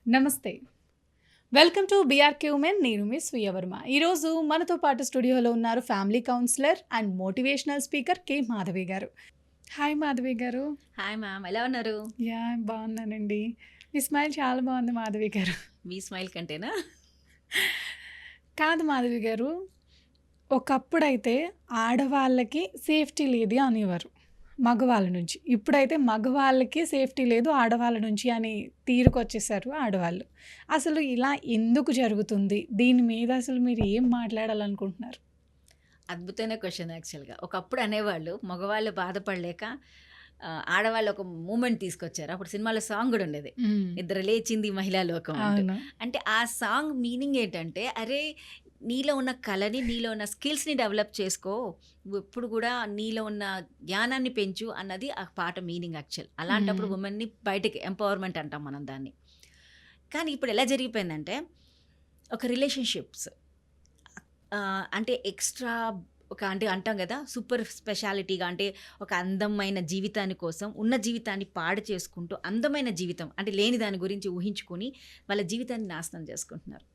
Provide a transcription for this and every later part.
నమస్తే. Welcome to BRK women. నేను మీ స్వీయ వర్మ. ఈరోజు మనతో పాటు స్టూడియోలో ఉన్నారు family counsellor and motivational speaker K. Madhavi గారు. హాయ్ మాధవి గారు. హాయ్ మ్యామ్, ఎలా ఉన్నారు? బాగున్నానండి. మీ స్మైల్ చాలా బాగుంది మాధవి గారు. మీ స్మైల్ కంటేనా? కాదు మాధవి గారు, ఒకప్పుడైతే ఆడవాళ్ళకి సేఫ్టీ లేదు అనేవారు మగవాళ్ళ నుంచి. ఇప్పుడైతే మగవాళ్ళకి సేఫ్టీ లేదు ఆడవాళ్ళ నుంచి అని తీరుకొచ్చేసారు ఆడవాళ్ళు. అసలు ఇలా ఎందుకు జరుగుతుంది? దీని మీద అసలు మీరు ఏం మాట్లాడాలనుకుంటున్నారు? అద్భుతమైన క్వశ్చన్ యాక్చువల్‌గా. ఒకప్పుడు అనేవాళ్ళు మగవాళ్ళు బాధపడలేక ఆడవాళ్ళు ఒక మూమెంట్ తీసుకొచ్చారు. అప్పుడు సినిమాలో సాంగ్ కూడా ఉండేది. నిద్ర లేచింది మహిళా లోకం అంటూ. అవును. అంటే ఆ సాంగ్ మీనింగ్ ఏంటంటే, అరే నీలో ఉన్న కళని, నీలో ఉన్న స్కిల్స్‌ని డెవలప్ చేసుకో. ఎప్పుడు కూడా నీలో ఉన్న జ్ఞానాన్ని పెంచు అన్నది ఆ పాట మీనింగ్ యాక్చువల్. అలాంటప్పుడు వుమెన్‌ని బయటకి ఎంపవర్మెంట్ అంటాం మనం దాన్ని. కానీ ఇప్పుడు ఎలా జరిగిపోయిందంటే, ఒక రిలేషన్‌షిప్స్ అంటే ఎక్స్‌ట్రా అంటే అంటాం కదా! సూపర్ స్పెషాలిటీగా అంటే ఒక అందమైన జీవితాన్ని కోసం ఉన్న జీవితాన్ని పాడు చేసుకుంటూ అందమైన జీవితం అంటే లేని దాని గురించి ఊహించుకొని వాళ్ళ జీవితాన్ని నాశనం చేసుకుంటున్నారు.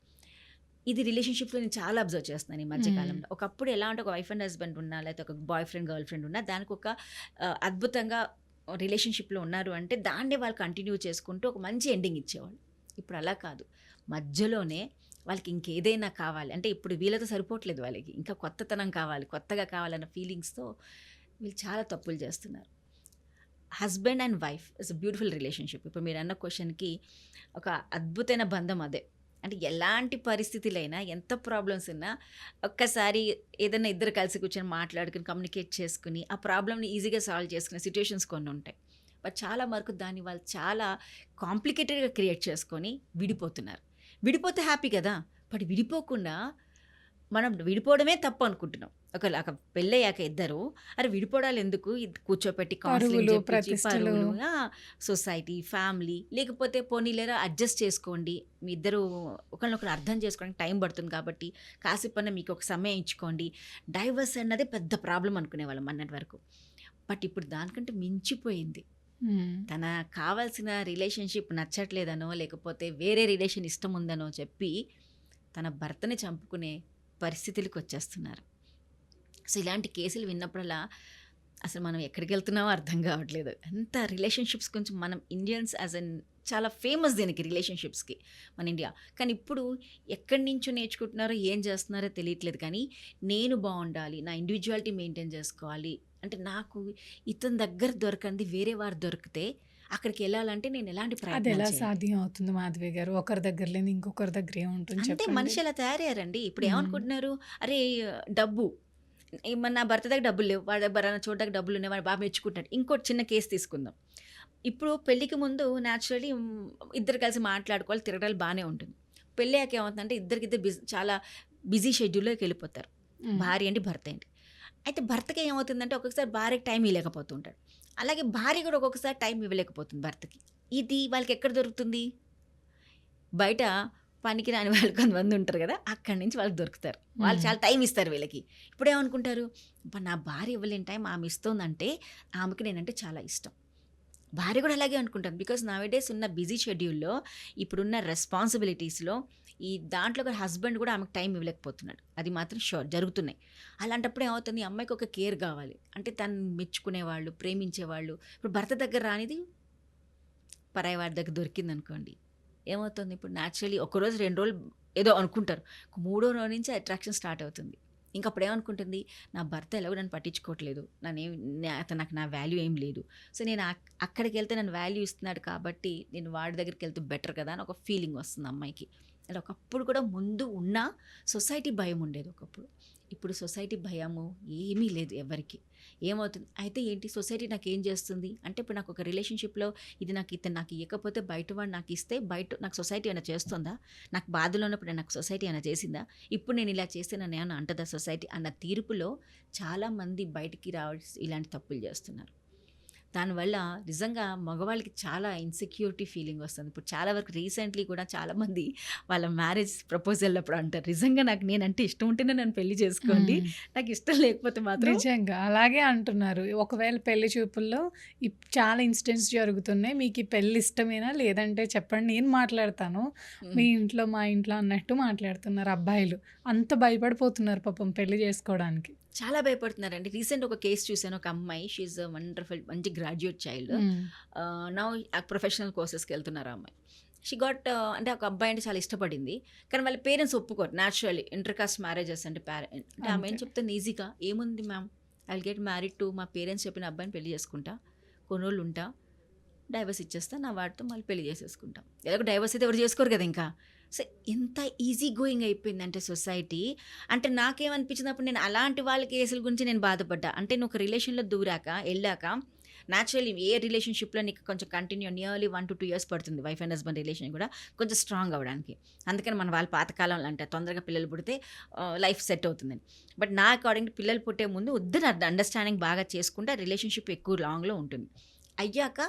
ఇది రిలేషన్‌షిప్‌లో నేను చాలా అబ్జర్వ్ చేస్తున్నాను ఈ మధ్య కాలంలో. ఒకప్పుడు ఎలా అంటే ఒక వైఫ్ అండ్ హస్బెండ్ ఉన్నా, లేకపోతే ఒక బాయ్ ఫ్రెండ్, గర్ల్ ఫ్రెండ్ ఉన్నా దానికి ఒక అద్భుతంగా రిలేషన్‌షిప్‌లో ఉన్నారు అంటే దాన్నే వాళ్ళు కంటిన్యూ చేసుకుంటూ ఒక మంచి ఎండింగ్ ఇచ్చేవాళ్ళు. ఇప్పుడు అలా కాదు. మధ్యలోనే వాళ్ళకి ఇంకేదైనా కావాలి అంటే ఇప్పుడు వీళ్ళతో సరిపోవట్లేదు వాళ్ళకి. ఇంకా కొత్తతనం కావాలి, కొత్తగా కావాలన్న ఫీలింగ్స్‌తో వీళ్ళు చాలా తప్పులు చేస్తున్నారు. Husband and wife is a beautiful relationship. ఇప్పుడు మీరన్న క్వెషన్‌కి ఒక అద్భుతమైన బంధం అదే. అంటే ఎలాంటి పరిస్థితులైనా, ఎంత ప్రాబ్లమ్స్ ఉన్నా ఒక్కసారి ఏదైనా ఇద్దరు కలిసి కూర్చొని మాట్లాడుకుని, కమ్యూనికేట్ చేసుకుని, ఆ ప్రాబ్లమ్‌ని ఈజీగా సాల్వ్ చేసుకునే సిట్యుయేషన్స్ కొన్ని ఉంటాయి. బట్ చాలా వరకు దాన్ని వాళ్ళు చాలా కాంప్లికేటెడ్‌గా క్రియేట్ చేసుకొని విడిపోతున్నారు. విడిపోతే హ్యాపీ కదా! బట్ విడిపోకుండా మనం విడిపోవడమే తప్పు అనుకుంటున్నాం. ఒకలాక పెళ్ళయ్యాక ఇద్దరు అరే విడిపోవడాలు ఎందుకు? కూర్చోపెట్టి కౌన్సిలింగ్ పరువులు, చెప్పించి ప్రతిష్టలు. పరువులు సొసైటీ, ఫ్యామిలీ లేకపోతే పోనీలేరా అడ్జస్ట్ చేసుకోండి. మీ ఇద్దరు ఒకళ్ళనొకళ్ళు అర్థం చేసుకోవడానికి టైం పడుతుంది కాబట్టి కాసేపన్నా మీకు ఒక సమయం ఇచ్చుకోండి. డైవర్స్ అన్నదే పెద్ద ప్రాబ్లం అనుకునేవాళ్ళం మొన్నటి వరకు. బట్ ఇప్పుడు దానికంటే మించిపోయింది. తన కావాల్సిన రిలేషన్‌షిప్ నచ్చట్లేదనో, లేకపోతే వేరే రిలేషన్ ఇష్టం ఉందనో చెప్పి, తన భర్తని చంపుకునే పరిస్థితులకొచ్చేస్తున్నారు. సో, ఇలాంటి కేసులు విన్నప్పుడల్లా అసలు మనం ఎక్కడికెళ్తున్నామో అర్థం కావట్లేదు. ఎంత రిలేషన్‌షిప్స్ గురించి మనం ఇండియన్స్ యాజ్ ఎన్ చాలా ఫేమస్ దీనికి రిలేషన్‌షిప్స్‌కి మన ఇండియా. కానీ ఇప్పుడు ఎక్కడి నుంచో నేర్చుకుంటున్నారో, ఏం చేస్తున్నారో తెలియట్లేదు కానీ, నేను బావుండాలి, నా ఇండివిడ్యువాలిటీ మెయింటైన్ చేసుకోవాలి. అంటే నాకు ఇతని దగ్గర దొరకంది వేరే వారు దొరికితే అక్కడికెళ్ళాలంటే నేను ఎలాంటి అది ప్రయత్నాలు ఎలా చేయాలి? సాధ్యం అవుతుంది మాధవి గారు? ఒకరి దగ్గర లేనిది ఇంకొకరి దగ్గర ఏముంటుంది అంతే చెప్పండి? మనిషి అలా తయారయ్యారండి. ఇప్పుడు హ్మ్. ఏమనుకుంటున్నారు, అరే డబ్బు మరి నా భర్త దగ్గర డబ్బులు లేవు. వాడి దగ్గర చూడడానికి డబ్బులున్నాయి. వాడు బాగా మెచ్చుకుంటాడు. ఇంకోటి చిన్న కేస్ తీసుకుందాం. ఇప్పుడు పెళ్ళికి ముందు న్యాచురల్లీ ఇద్దరు కలిసి మాట్లాడుకోవాలి, తిరగడాలు బానే ఉంటుంది. పెళ్ళయ్యాక ఏమవుతుందంటే ఇద్దరికిద్దరు చాలా బిజీ షెడ్యూల్‌లోకి వెళ్ళిపోతారు. హ్మ్. భార్య ఏంటి, భర్త ఏంటి. అయితే భర్తకి ఏమవుతుందంటే ఒక్కొక్కసారి భార్యకి టైం ఇవ్వలేకపోతూ ఉంటాడు. అలాగే భార్య కూడా ఒక్కొక్కసారి టైం ఇవ్వలేకపోతుంది భర్తకి. ఇది వాళ్ళకి ఎక్కడ దొరుకుతుంది? బయట పనికిరాని వాళ్ళు కొంతమంది ఉంటారు కదా! అక్కడి నుంచి వాళ్ళకి దొరుకుతారు. వాళ్ళు చాలా టైం ఇస్తారు వీళ్ళకి. ఇప్పుడేమనుకుంటారు, అబ్బా! నా భార్య ఇవ్వలేని టైం ఆమె ఇస్తోందంటే ఆమెకి నేనంటే చాలా ఇష్టం. భార్య కూడా అలాగే అనుకుంటాను. బికాజ్ నౌఎడేస్ ఉన్న బిజీ షెడ్యూల్‌లో ఇప్పుడున్న రెస్పాన్సిబిలిటీస్‌లో ఈ దాంట్లో కూడా హస్బెండ్ కూడా ఆమెకు టైం ఇవ్వలేకపోతున్నాడు. అది మాత్రం షూర్ జరుగుతున్నాయి. అలాంటప్పుడు ఏమవుతుంది, ఈ అమ్మాయికి ఒక కేర్ కావాలి. అంటే తను మెచ్చుకునేవాళ్ళు, ప్రేమించేవాళ్ళు. ఇప్పుడు భర్త దగ్గర రానిది పరాయి వాడి దగ్గర దొరికిందనుకోండి. ఏమవుతుంది ఇప్పుడు న్యాచురల్లీ ఒకరోజు, 2 రోజులు ఏదో అనుకుంటారు. మూడో రోజు నుంచి అట్రాక్షన్ స్టార్ట్ అవుతుంది. ఇంక అప్పుడేమనుకుంటుంది, నా భర్త ఎలాగో నన్ను పట్టించుకోవట్లేదు. అతను నాకు నా వాల్యూ ఏం లేదు. సో, నేను అక్కడికెళ్తే నన్ను వాల్యూ ఇస్తున్నాడు కాబట్టి నేను వాడి దగ్గరికెళ్తే బెటర్ కదా అని ఒక ఫీలింగ్ వస్తుంది అమ్మాయికి. అలా ఒకప్పుడు కూడా ముందు ఉన్న సొసైటీ భయం ఉండేది ఒకప్పుడు. ఇప్పుడు సొసైటీ భయము ఏమీ లేదు ఎవరికీ. ఏమవుతుంది అయితే ఏంటి సొసైటీ నాకేం చేస్తుంది అంటే, ఇప్పుడు నాకు ఒక రిలేషన్‌షిప్‌లో ఇది నాకు ఇతను నాకు ఇయ్యకపోతే బయట వాడు నాకు ఇస్తే బయట నాకు సొసైటీ ఏమైనా చేస్తుందా? నాకు బాధలో ఉన్నప్పుడు నాకు సొసైటీ ఏమైనా చేసిందా? ఇప్పుడు నేను ఇలా చేస్తే నన్నేమన్నా అంటదా సొసైటీ అన్న తీర్పులో చాలామంది బయటికి రావాల్సి ఇలాంటి తప్పులు చేస్తున్నారు. దానివల్ల నిజంగా మగవాళ్ళకి చాలా ఇన్సెక్యూరిటీ ఫీలింగ్ వస్తుంది. ఇప్పుడు చాలా వరకు రీసెంట్‌లీ కూడా చాలామంది వాళ్ళ మ్యారేజ్ ప్రపోజల్ అప్పుడు అంటారు, నిజంగా నాకు నేనంటే ఇష్టం ఉంటేనే నన్ను పెళ్లి చేసుకోండి. హ్మ్. నాకు ఇష్టం లేకపోతే మాత్రం నిజంగా. అలాగే అంటున్నారు. ఒకవేళ పెళ్లి చూపుల్లో చాలా ఇన్సిడెంట్స్ జరుగుతున్నాయి. మీకీ పెళ్లి ఇష్టమేనా? లేదంటే చెప్పండి నేను మాట్లాడతాను. మీ హ్మ్. ఇంట్లో, మా ఇంట్లో అన్నట్టు మాట్లాడుతున్నారు అబ్బాయిలు. అంత భయపడిపోతున్నారు పాపం పెళ్లి చేసుకోవడానికి. చాలా భయపడుతున్నారండి. రీసెంట్ ఒక కేస్ చూసాను. ఒక అమ్మాయి, షీ ఈజ్ వండర్‌ఫుల్, మంచి గ్రాడ్యుయేట్ చైల్డ్. హ్మ్. నౌ ప్రొఫెషనల్ కోర్సెస్‌కి వెళ్తున్నారు ఆ అమ్మాయి. షీ గాట్ అంటే ఒక అబ్బాయి అంటే చాలా ఇష్టపడింది. కానీ వాళ్ళ పేరెంట్స్ ఒప్పుకోరు. న్యాచురల్లీ ఇంటర్ కాస్ట్ మ్యారేజెస్ అంటే అంటే ఆమె ఏం అంతే. చెప్తుంది ఈజీగా, ఏముంది ma'am, I will get married to మా పేరెంట్స్ చెప్పిన అబ్బాయిని పెళ్లి చేసుకుంటా, కొన్ని రోజులు ఉంటా, డైవర్స్ ఇచ్చేస్తా, నా వాడితో మళ్ళీ పెళ్లి చేసేసుకుంటాం. ఎలాగో డైవర్స్ అయితే ఎవరు చేసుకోరు కదా ఇంకా. సో ఎంత ఈజీ గోయింగ్ అయిపోయిందంటే సొసైటీ. అంటే నాకేమనిపించింది అప్పుడు, నేను అలాంటి వాళ్ళ కేసుల గురించి నేను బాధపడ్డా. అంటే నువ్వు ఒక రిలేషన్లో దూరాక వెళ్ళాక న్యాచురల్లీ ఏ రిలేషన్షిప్లో నీకు కొంచెం కంటిన్యూ నియర్లీ 1 to 2 years పడుతుంది వైఫ్ అండ్ హస్బెండ్ రిలేషన్ కూడా కొంచెం స్ట్రాంగ్ అవ్వడానికి. అందుకని మన వాళ్ళ పాతకాలంలో అంటే తొందరగా పిల్లలు పుడితే లైఫ్ సెట్ అవుతుందని. బట్ నా అకార్డింగ్ పిల్లలు పుట్టే ముందు వద్దని అండర్స్టాండింగ్ బాగా చేసుకుంటే రిలేషన్షిప్ ఎక్కువ లాంగ్లో ఉంటుంది. అయ్యాక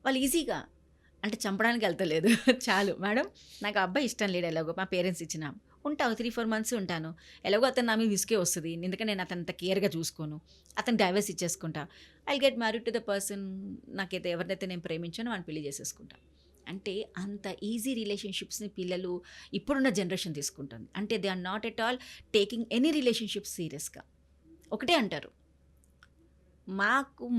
వాళ్ళు ఈజీగా అంటే చంపడానికి వెళ్తలేదు. చాలు మేడం, నాకు ఆ అబ్బాయి ఇష్టం లేడు, ఎలాగో మా పేరెంట్స్ ఇచ్చిన ఉంటా, 3-4 months ఉంటాను, ఎలాగో అతను నా మీద విసుగే వస్తుంది, ఎందుకంటే నేను అతను అంత కేర్గా చూసుకోను, అతను డైవర్స్ ఇచ్చేసుకుంటా, I get married to the person, నాకైతే ఎవరినైతే నేను ప్రేమించానో వాడిని పెళ్లి చేసేసుకుంటా. అంటే అంత ఈజీ రిలేషన్షిప్స్ని పిల్లలు ఇప్పుడున్న జనరేషన్ తీసుకుంటుంది. అంటే they are not at all taking any relationship సీరియస్గా. ఒకటే అంటారు,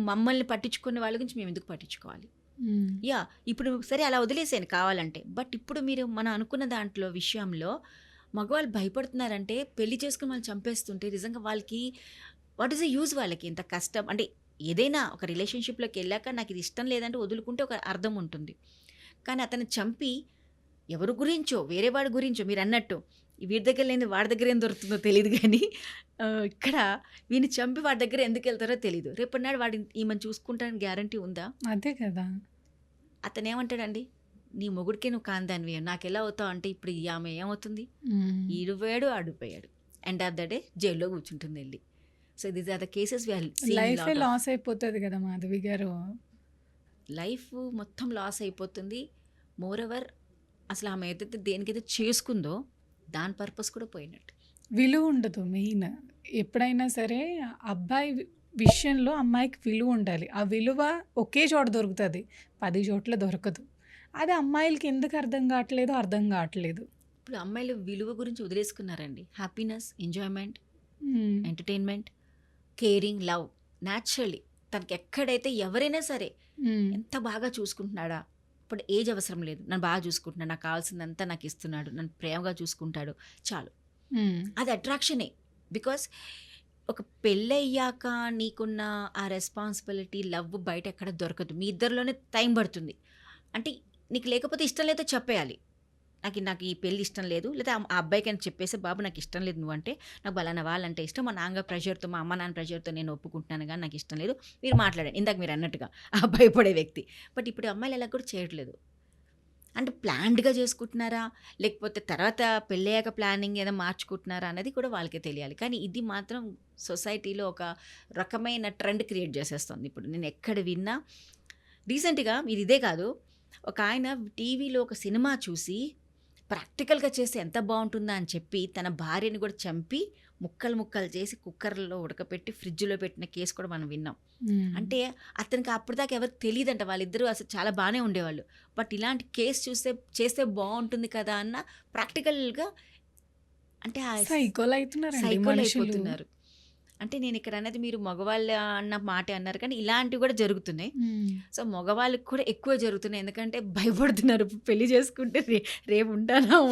మమ్మల్ని పట్టించుకునే వాళ్ళ గురించి మేము ఎందుకు పట్టించుకోవాలి. హ్మ్. యా, ఇప్పుడు సరే అలా వదిలేసాను కావాలంటే. బట్ ఇప్పుడు మీరు మనం అనుకున్న దాంట్లో విషయంలో మగవాళ్ళు భయపడుతున్నారంటే, పెళ్లి చేసుకుని వాళ్ళు చంపేస్తుంటే నిజంగా వాళ్ళకి వాట్ ఈస్ ద యూజ్, వాళ్ళకి ఇంత కష్టం. అంటే ఏదైనా ఒక రిలేషన్షిప్లోకి వెళ్ళాక నాకు ఇది ఇష్టం లేదంటే వదులుకుంటే ఒక అర్థం ఉంటుంది. కానీ అతను చంపి ఎవరి గురించో, వేరే వాడి గురించో, మీరు అన్నట్టు వీడి దగ్గర లేని వాడి దగ్గర ఏం దొరుకుతుందో తెలియదు కానీ ఇక్కడ వీడిని చంపి వాడి దగ్గర ఎందుకు వెళ్తారో తెలియదు. రేపటినాడు వాడు ఈమెను చూసుకుంటానికి గ్యారంటీ ఉందా? అదే కదా! అతను ఏమంటాడండి, నీ మొగుడికే నువ్వు కాందానివి, నాకు ఎలా అవుతావు అంటే ఇప్పుడు ఈ ఆమె ఏమవుతుంది, హ్మ్. ఈడిపోయాడు ఆడిపోయాడు, ఎండ్ ఆఫ్ ద డే జైల్లో కూర్చుంటుంది వెళ్ళి. So these are the cases we are seeing లైఫే లాట్ ఆఫ్. లాస్ అయిపోతది కదా మాధవి గారు. లైఫ్ మొత్తం లాస్ అయిపోతుంది. మోరోవర్ అసలు ఆమె ఏదైతే దేనికైతే చేసుకుందో దాని పర్పస్ కూడా పోయినట్టు. విలువ ఉండదు మెయిన్. ఎప్పుడైనా సరే అబ్బాయి విషయంలో అమ్మాయికి విలువ ఉండాలి. ఆ విలువ ఒకే చోట దొరుకుతది. 10 చోట్ల దొరకదు. అది అమ్మాయిలకి ఎందుకు అర్థం కావట్లేదో అర్థం కావట్లేదు. ఇప్పుడు అమ్మాయిలు విలువ గురించి వదిలేసుకున్నారండి. హ్యాపీనెస్, ఎంజాయ్మెంట్, హ్మ్. Entertainment, caring, love. న్యాచురల్లీ తనకి ఎక్కడైతే ఎవరైనా సరే హ్మ్. ఎంత బాగా చూసుకుంటున్నాడా, ఇప్పుడు ఏజ్ అవసరం లేదు, నన్ను బాగా చూసుకుంటున్నాడు, నాకు కావాల్సిందంతా నాకు ఇస్తున్నాడు, నన్ను ప్రేమగా చూసుకుంటాడు, చాలు. హ్మ్. అది అట్రాక్షనే. బికాస్ ఒక పెళ్ళయ్యాక నీకున్న ఆ రెస్పాన్సిబిలిటీ, లవ్ బయట ఎక్కడ దొరకదు. మీ ఇద్దరిలోనే టైం పడుతుంది. అంటే నీకు లేకపోతే ఇష్టం లేదో చెప్పేయాలి, నాకు నాకు ఈ పెళ్ళి ఇష్టం లేదు, లేదా ఆ అబ్బాయికి అని చెప్పేసి, బాబు నాకు ఇష్టం లేదు నువ్వంటే, నాకు బలానా వాళ్ళంటే ఇష్టం, మా నాన్న ప్రెషర్తో, మా అమ్మ నాన్న ప్రెషర్తో నేను ఒప్పుకుంటున్నాను కానీ నాకు ఇష్టం లేదు, మీరు మాట్లాడండి, ఇందాక మీరు అన్నట్టుగా ఆ భయపడే వ్యక్తి. బట్ ఇప్పుడు అమ్మాయిలు ఎలా కూడా చేయట్లేదు. అంటే ప్లాన్డ్గా చేసుకుంటున్నారా, లేకపోతే తర్వాత పెళ్ళయ్యాక ప్లానింగ్ ఏదో మార్చుకుంటున్నారా అనేది కూడా వాళ్ళకే తెలియాలి. కానీ ఇది మాత్రం సొసైటీలో ఒక రకమైన ట్రెండ్ క్రియేట్ చేసేస్తుంది. ఇప్పుడు నేను ఎక్కడ విన్నా రీసెంట్గా, మీరు ఇదే కాదు, ఒక ఆయన టీవీలో ఒక సినిమా చూసి ప్రాక్టికల్గా చేస్తే ఎంత బాగుంటుందా అని చెప్పి తన భార్యని కూడా చంపి ముక్కలు ముక్కలు చేసి కుక్కర్లో ఉడకపెట్టి ఫ్రిడ్జ్లో పెట్టిన కేసు కూడా మనం విన్నాం. హ్మ్. అంటే అతనికి అప్పటిదాకా ఎవరికి తెలియదంట, వాళ్ళిద్దరూ అసలు చాలా బాగానే ఉండేవాళ్ళు. బట్ ఇలాంటి కేసు చేస్తే బాగుంటుంది కదా అన్న ప్రాక్టికల్గా, అంటే ఆ సైకోలు అవుతున్నారండి సైకోలు మనుషులు. అయిపోతున్నారు. అంటే నేను ఇక్కడ అన్నది మీరు మగవాళ్ళ అన్న మాట అన్నారు కానీ ఇలాంటివి కూడా జరుగుతున్నాయి. హ్మ్. సో మగవాళ్ళకి కూడా ఎక్కువ జరుగుతున్నాయి, ఎందుకంటే భయపడుతున్నారు పెళ్లి చేసుకుంటే రేపు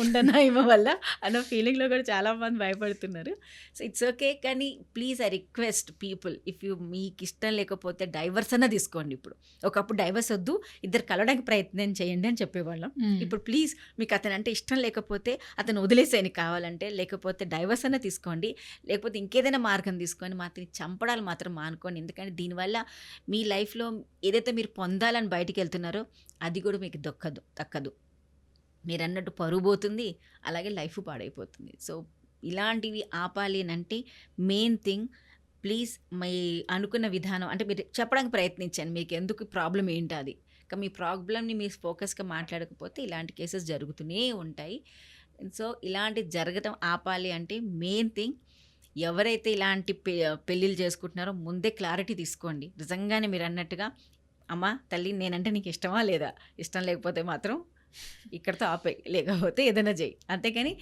ఉండనా ఏమో వల్ల అన్న ఫీలింగ్లో కూడా చాలామంది భయపడుతున్నారు. సో ఇట్స్ ఓకే, కానీ please I request people, if you మీకు ఇష్టం లేకపోతే డైవర్స్ అన్నా తీసుకోండి. ఇప్పుడు ఒకప్పుడు డైవర్స్ వద్దు, ఇద్దరు కలవడానికి ప్రయత్నం చేయండి అని చెప్పేవాళ్ళం. హ్మ్. ఇప్పుడు ప్లీజ్ మీకు అతను అంటే ఇష్టం లేకపోతే అతను వదిలేసేయని కావాలంటే, లేకపోతే డైవర్స్ అన్నా తీసుకోండి, లేకపోతే ఇంకేదైనా మార్గం తీసుకొని మాత్రం చంపడాలు మాత్రం మానుకోండి. ఎందుకంటే దీనివల్ల మీ లైఫ్లో ఏదైతే మీరు పొందాలని బయటికి వెళ్తున్నారో అది కూడా మీకు దక్కదు. మీరు అన్నట్టు పరువు పోతుంది, అలాగే లైఫ్ పాడైపోతుంది. సో ఇలాంటివి ఆపాలి అని అంటే మెయిన్ థింగ్ ప్లీజ్ మీ అనుకున్న విధానం అంటే మీరు చెప్పడానికి ప్రయత్నించండి. మీకు ఎందుకు ప్రాబ్లమ్ ఏంటి అది. మీ ప్రాబ్లమ్‌ని మీరు ఫోకస్‌గా మాట్లాడకపోతే ఇలాంటి కేసెస్ జరుగుతూనే ఉంటాయి. సో, ఇలాంటివి జరగటం ఆపాలి అంటే మెయిన్ థింగ్ ఎవరైతే ఇలాంటి పెళ్ళిళ్ళు చేసుకుంటున్నారో ముందే క్లారిటీ తీసుకోండి. నిజంగానే మీరన్నట్టుగా అమ్మ, తల్లి నేనంటే నీకు ఇష్టమా లేదా? ఇష్టం లేకపోతే మాత్రం ఇక్కడితో ఆపేయి. లేకపోతే ఏదైనా చెయ్యి. అంతేగాని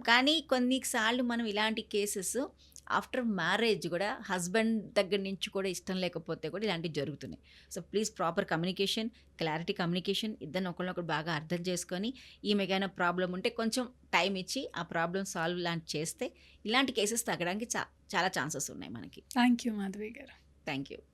కానీ కొన్నిసార్లు మనం ఇలాంటి కేసెస్ ఆఫ్టర్ మ్యారేజ్ కూడా హస్బెండ్ దగ్గర నుంచి కూడా ఇష్టం లేకపోతే కూడా ఇలాంటివి జరుగుతున్నాయి. So, please proper communication, clarity communication ఇద్దరిని ఒకళ్ళనొకళ్ళు బాగా అర్థం చేసుకొని ఈమెకైనా ప్రాబ్లమ్ ఉంటే కొంచెం టైం ఇచ్చి ఆ ప్రాబ్లమ్ సాల్వ్ చేస్తే ఇలాంటి కేసెస్ తగ్గడానికి చాలా ఛాన్సెస్ ఉన్నాయి మనకి. థ్యాంక్ యూ మాధవి గారు. Thank you.